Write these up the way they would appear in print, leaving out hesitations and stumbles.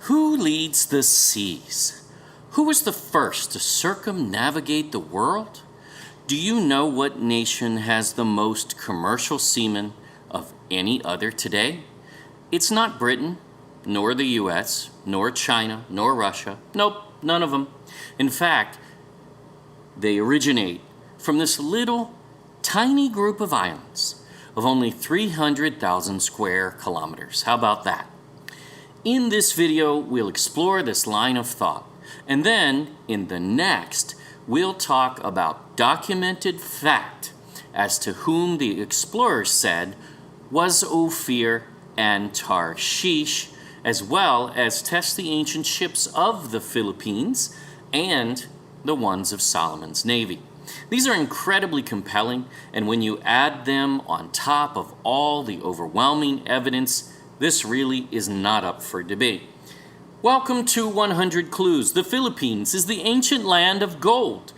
Who leads the seas? Who was the first to circumnavigate the world? Do you know what nation has the most commercial seamen of any other today? It's not Britain, nor the US, nor China, nor Russia. Nope, none of them. In fact, they originate from this little tiny group of islands of only 300,000 square kilometers. How about that? In this video, we'll explore this line of thought. And then, in the next, we'll talk about documented fact as to whom the explorers said was Ophir and Tarshish, as well as test the ancient ships of the Philippines and the ones of Solomon's navy. These are incredibly compelling, and when you add them on top of all the overwhelming evidence, this really is not up for debate. Welcome to 100 Clues. The Philippines is the ancient land of gold,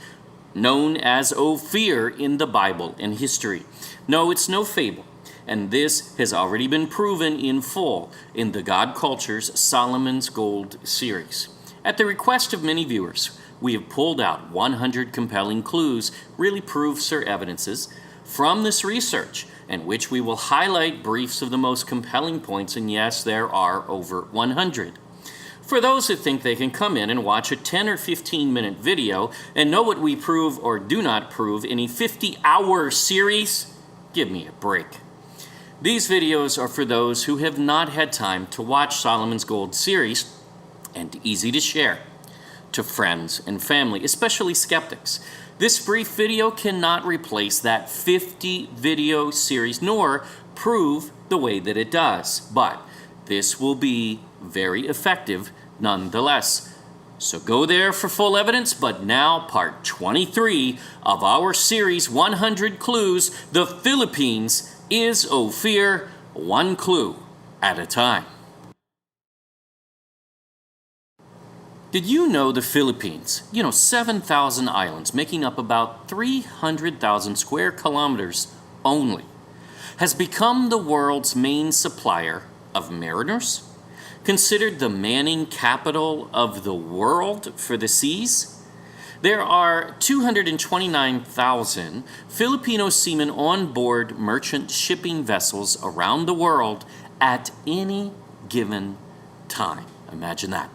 known as Ophir in the Bible and history. No, it's no fable, and this has already been proven in full in the God Culture's Solomon's Gold series. At the request of many viewers, we have pulled out 100 compelling clues, really proofs or evidences, from this research, in which we will highlight briefs of the most compelling points, and yes, there are over 100. For those who think they can come in and watch a 10 or 15 minute video and know what we prove or do not prove in a 50-hour series, give me a break. These videos are for those who have not had time to watch Solomon's Gold series and easy to share to friends and family, especially skeptics. This brief video cannot replace that 50 video series nor prove the way that it does, but this will be very effective nonetheless. So go there for full evidence, but now part 23 of our series 100 Clues, the Philippines is Ophir, one clue at a time. Did you know the Philippines, 7,000 islands making up about 300,000 square kilometers only, has become the world's main supplier of mariners? Considered the manning capital of the world for the seas? There are 229,000 Filipino seamen on board merchant shipping vessels around the world at any given time. Imagine that.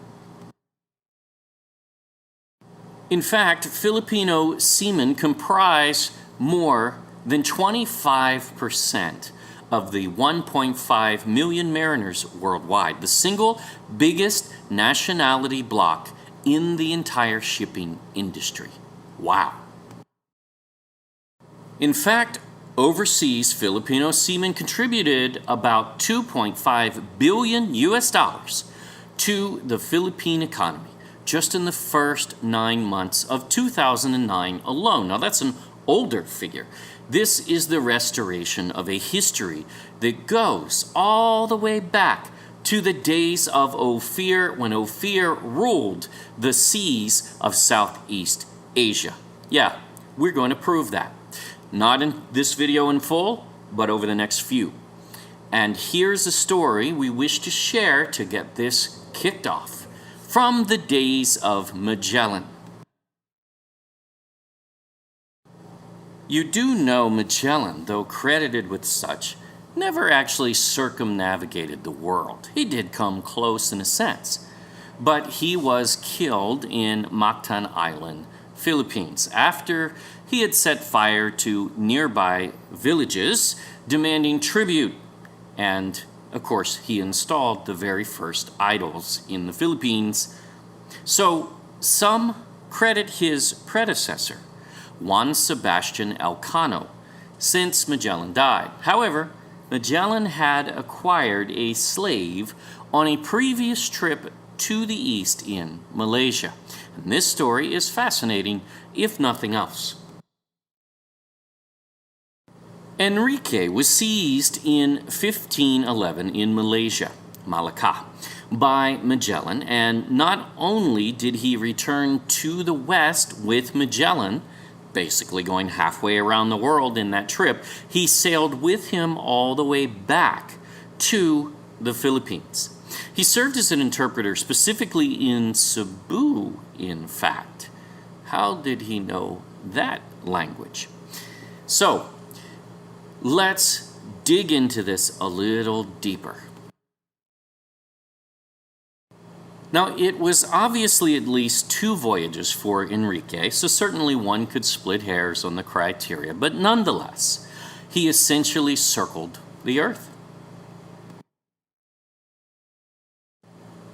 In fact, Filipino seamen comprise more than 25% of the 1.5 million mariners worldwide, the single biggest nationality block in the entire shipping industry. Wow. In fact, overseas Filipino seamen contributed about $2.5 billion to the Philippine economy just in the first 9 months of 2009 alone. Now that's an older figure. This is the restoration of a history that goes all the way back to the days of Ophir, when Ophir ruled the seas of Southeast Asia. Yeah, we're going to prove that. Not in this video in full, but over the next few. And here's a story we wish to share to get this kicked off. From the days of Magellan. You do know Magellan, though credited with such, never actually circumnavigated the world. He did come close in a sense, but he was killed in Mactan Island, Philippines, after he had set fire to nearby villages demanding tribute. And of course, he installed the very first idols in the Philippines. So some credit his predecessor, Juan Sebastian Elcano, since Magellan died. However, Magellan had acquired a slave on a previous trip to the east in Malaysia. And this story is fascinating, if nothing else. Enrique was seized in 1511 in Malaysia, Malacca, by Magellan, and not only did he return to the west with Magellan, basically going halfway around the world in that trip, he sailed with him all the way back to the Philippines. He served as an interpreter specifically in Cebu, in fact. How did he know that language? So, let's dig into this a little deeper. Now, it was obviously at least 2 voyages for Enrique, so certainly one could split hairs on the criteria, but nonetheless, he essentially circled the earth.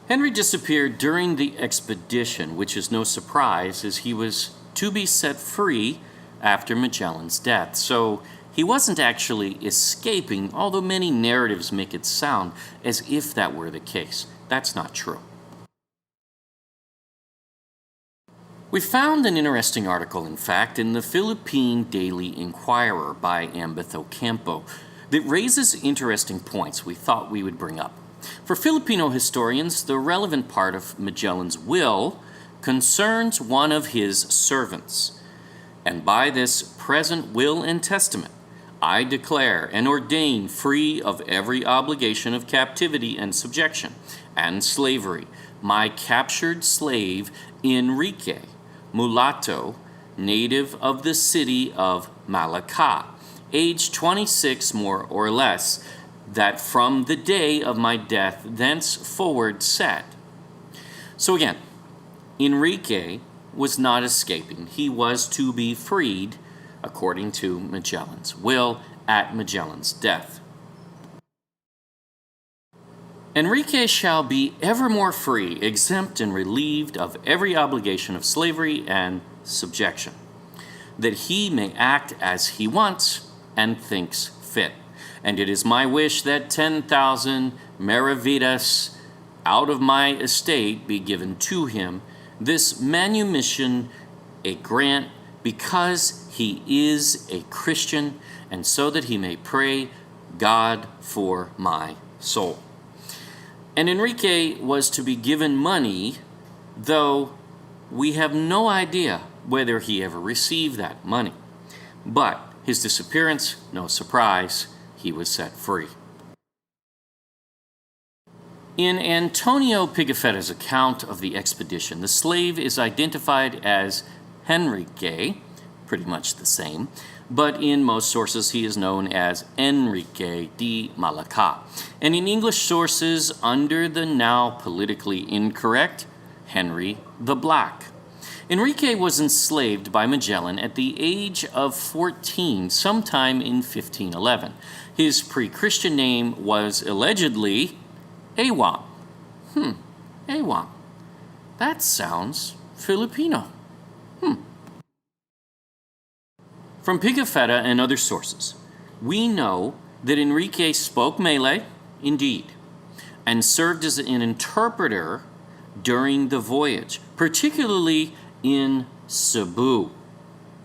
Henry disappeared during the expedition, which is no surprise as he was to be set free after Magellan's death. So he wasn't actually escaping, although many narratives make it sound as if that were the case. That's not true. We found an interesting article, in fact, in the Philippine Daily Inquirer by Ambeth Ocampo that raises interesting points we thought we would bring up. For Filipino historians, the relevant part of Magellan's will concerns one of his servants. And by this present will and testament, I declare and ordain free of every obligation of captivity and subjection and slavery my captured slave Enrique, mulatto, native of the city of Malacca, age 26 more or less, that from the day of my death thenceforward set. So again, Enrique was not escaping. He was to be freed according to Magellan's will at Magellan's death. Enrique shall be evermore free, exempt and relieved of every obligation of slavery and subjection, that he may act as he wants and thinks fit. And it is my wish that 10,000 maravidas out of my estate be given to him, this manumission a grant, because he is a Christian, and so that he may pray God for my soul. And Enrique was to be given money, though we have no idea whether he ever received that money. But his disappearance, no surprise, he was set free. In Antonio Pigafetta's account of the expedition, the slave is identified as Henrique, pretty much the same, but in most sources he is known as Enrique de Malacca, and in English sources under the now politically incorrect Henry the Black. Enrique was enslaved by Magellan at the age of 14 sometime in 1511. His pre-Christian name was allegedly Awang. Awang. That sounds Filipino. From Pigafetta and other sources, we know that Enrique spoke Malay, indeed, and served as an interpreter during the voyage, particularly in Cebu.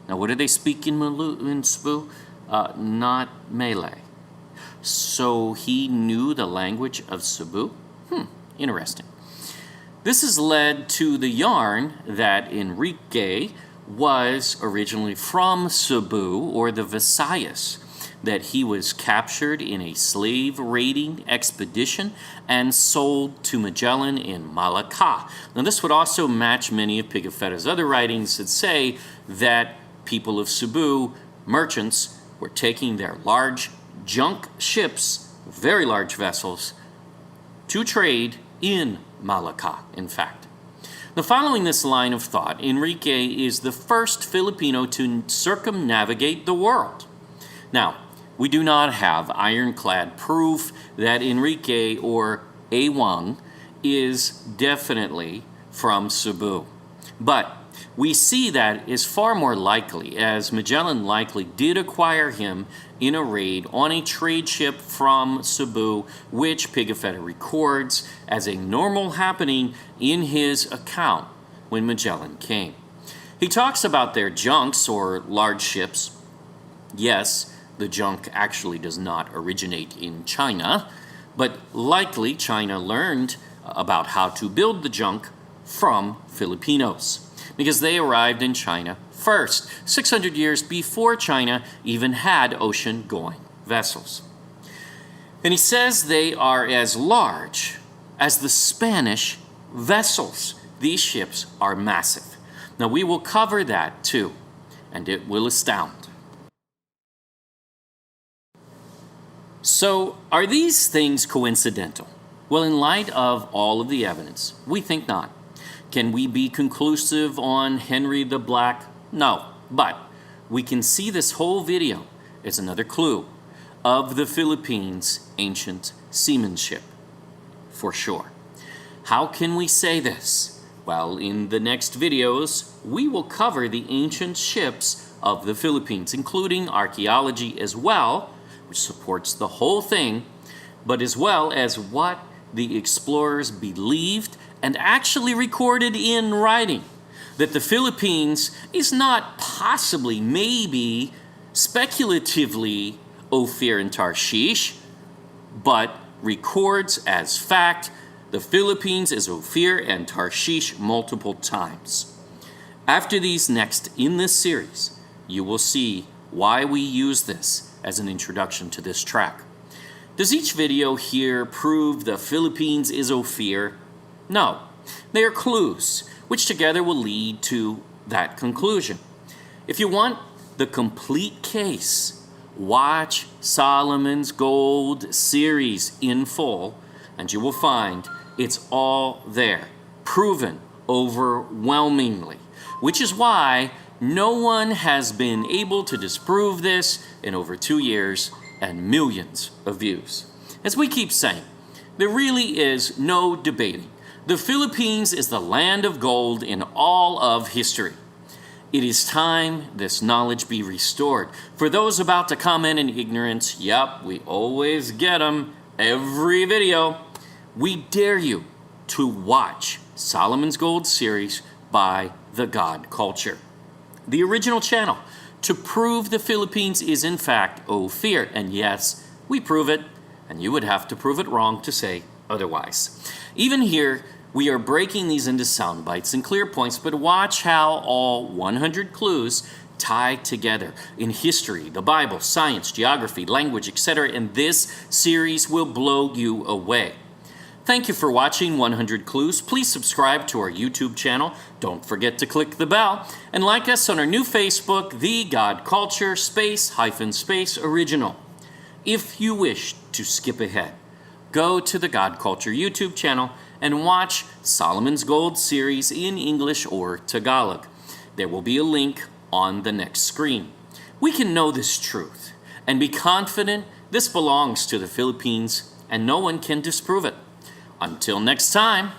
Now, what do they speak in Cebu? Not Malay. So he knew the language of Cebu? Interesting. This has led to the yarn that Enrique was originally from Cebu, or the Visayas, that he was captured in a slave raiding expedition and sold to Magellan in Malacca. Now, this would also match many of Pigafetta's other writings that say that people of Cebu, merchants, were taking their large junk ships, very large vessels, to trade in Malacca, in fact. Now, following this line of thought, Enrique is the first Filipino to circumnavigate the world. Now, we do not have ironclad proof that Enrique or Awang is definitely from Cebu. But we see that is far more likely, as Magellan likely did acquire him in a raid on a trade ship from Cebu, which Pigafetta records as a normal happening in his account when Magellan came. He talks about their junks, or large ships. Yes, the junk actually does not originate in China, but likely China learned about how to build the junk from Filipinos, because they arrived in China first, 600 years before China even had ocean-going vessels. And he says they are as large as the Spanish vessels. These ships are massive. Now we will cover that too, and it will astound. So, are these things coincidental? Well, in light of all of the evidence, we think not. Can we be conclusive on Henry the Black? No, but we can see this whole video as another clue of the Philippines' ancient seamanship, for sure. How can we say this? Well, in the next videos, we will cover the ancient ships of the Philippines, including archaeology as well, which supports the whole thing, but as well as what the explorers believed and actually recorded in writing. That the Philippines is not possibly, maybe, speculatively Ophir and Tarshish, but records as fact the Philippines is Ophir and Tarshish multiple times. After these next in this series, you will see why we use this as an introduction to this track. Does each video here prove the Philippines is Ophir? No. They are clues, which together will lead to that conclusion. If you want the complete case, watch Solomon's Gold series in full, and you will find it's all there, proven overwhelmingly, which is why no one has been able to disprove this in over 2 years and millions of views. As we keep saying, there really is no debating. The Philippines is the land of gold in all of history. It is time this knowledge be restored. For those about to comment in ignorance, yep, we always get them every video. We dare you to watch Solomon's Gold series by The God Culture, the original channel, to prove the Philippines is in fact Ophir. And yes, we prove it, and you would have to prove it wrong to say otherwise. Even here, we are breaking these into sound bites and clear points, but watch how all 100 clues tie together in history, the Bible, science, geography, language, etc. And this series will blow you away. Thank you for watching 100 Clues. Please subscribe to our YouTube channel. Don't forget to click the bell and like us on our new Facebook, The God Culture _space original. If you wish to skip ahead, go to the God Culture YouTube channel and watch Solomon's Gold series in English or Tagalog. There will be a link on the next screen. We can know this truth and be confident this belongs to the Philippines and no one can disprove it. Until next time.